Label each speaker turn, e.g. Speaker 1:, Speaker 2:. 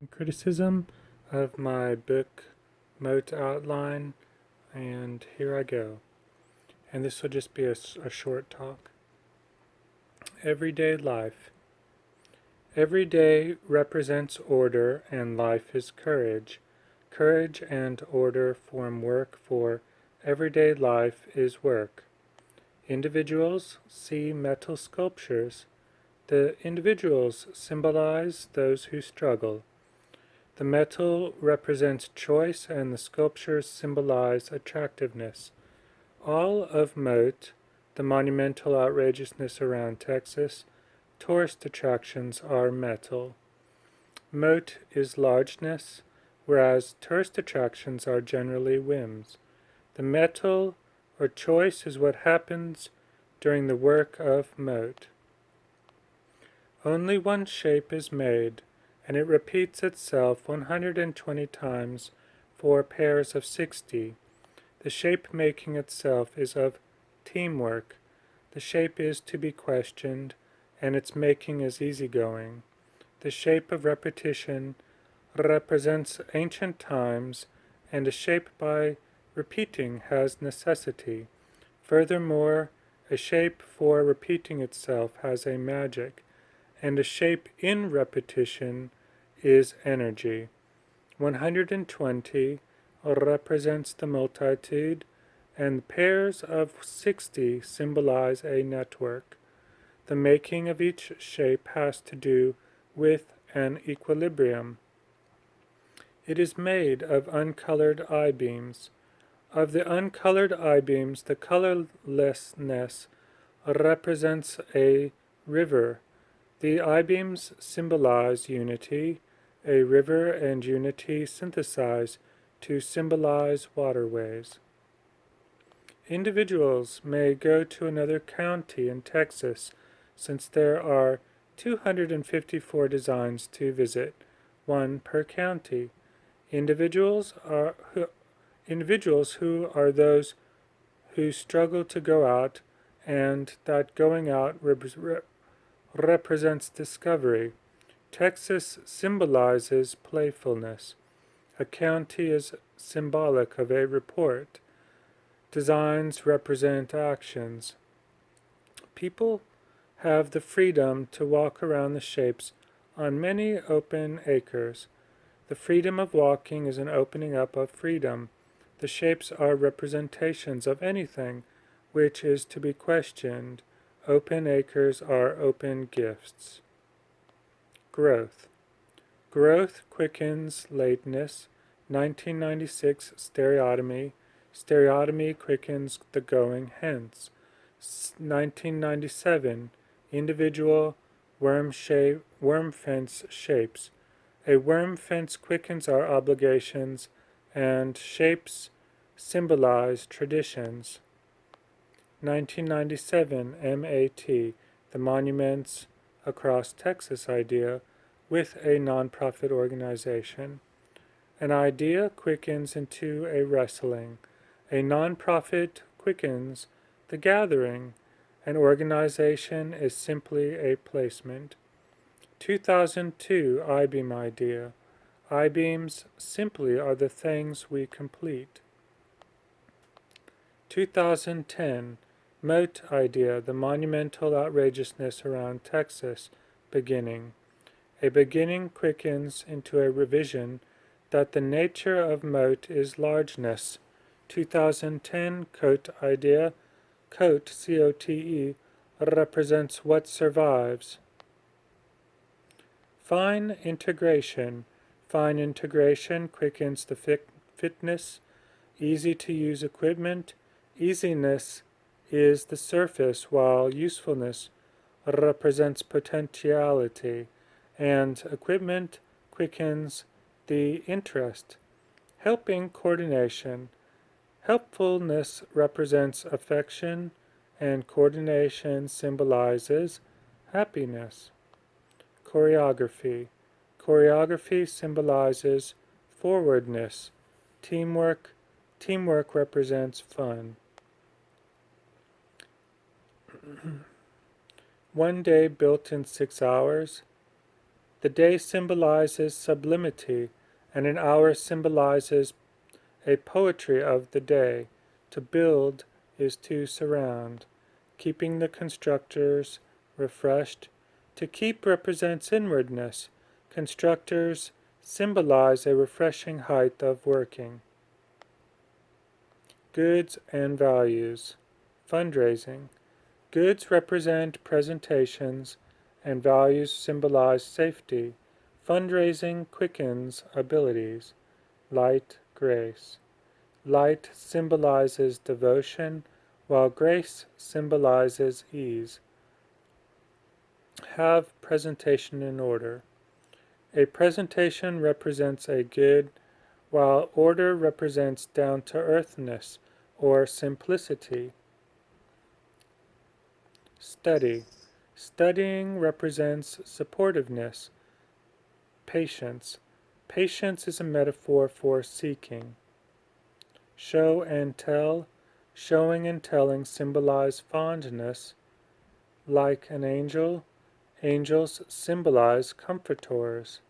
Speaker 1: Criticism of my book M.O.A.T. outline, and here I go. And this will just be a short talk. Everyday life. Every day represents order, and life is courage. Courage and order form work, for everyday life is work. Individuals see metal sculptures. The individuals symbolize those who struggle. The metal represents choice, and the sculptures symbolize attractiveness. All of M.O.A.T., the monumental outrageousness around Texas, tourist attractions are metal. M.O.A.T. is largeness, whereas tourist attractions are generally whims. The metal or choice is what happens during the work of M.O.A.T. Only one shape is made, and it repeats itself 120 times for pairs of 60. The shape making itself is of teamwork. The shape is to be questioned, and its making is easygoing. The shape of repetition represents ancient times, and a shape by repeating has necessity. Furthermore, a shape for repeating itself has a magic, and a shape in repetition is energy. 120 represents the multitude, and pairs of 60 symbolize a network. The making of each shape has to do with an equilibrium. It is made of uncolored I-beams. Of the uncolored I-beams, the colorlessness represents a river. The I-beams symbolize unity. A river and unity synthesize to symbolize waterways. Individuals may go to another county in Texas, since there are 254 designs to visit, one per county. Individuals who are those who struggle to go out, and that going out represents discovery. Texas symbolizes playfulness. A county is symbolic of a report. Designs represent actions. People have the freedom to walk around the shapes on many open acres. The freedom of walking is an opening up of freedom. The shapes are representations of anything which is to be questioned. Open acres are open gifts. Growth. Growth quickens lateness. 1996 stereotomy. Stereotomy quickens the going hence. 1997 individual worm fence shapes. A worm fence quickens our obligations, and shapes symbolize traditions. 1997 M.A.T., the Monuments Across Texas idea with a nonprofit organization. An idea quickens into a wrestling. A nonprofit quickens the gathering. An organization is simply a placement. 2002 I-beam idea. I-beams simply are the things we complete. 2010 M.O.A.T. idea, the monumental outrageousness around Texas beginning. A beginning quickens into a revision that the nature of M.O.A.T. is largeness. 2010 COTE idea, COTE, C-O-T-E, represents what survives. Fine integration. Fine integration quickens the fitness. Easy to use equipment. Easiness is the surface, while usefulness represents potentiality, and equipment quickens the interest. Helping coordination. Helpfulness represents affection, and coordination symbolizes happiness. Choreography. Choreography symbolizes forwardness. Teamwork. Teamwork represents fun. One day built in 6 hours. The day symbolizes sublimity, and an hour symbolizes a poetry of the day. To build is to surround, keeping the constructors refreshed. To keep represents inwardness. Constructors symbolize a refreshing height of working. Goods and values. Fundraising. Goods represent presentations, and values symbolize safety. Fundraising quickens abilities. Light, grace. Light symbolizes devotion, while grace symbolizes ease. Have presentation in order. A presentation represents a good, while order represents down-to-earthness or simplicity. Study. Studying represents supportiveness, patience. Patience is a metaphor for seeking. Show and tell. Showing and telling symbolize fondness. Like an angel, angels symbolize comfortors.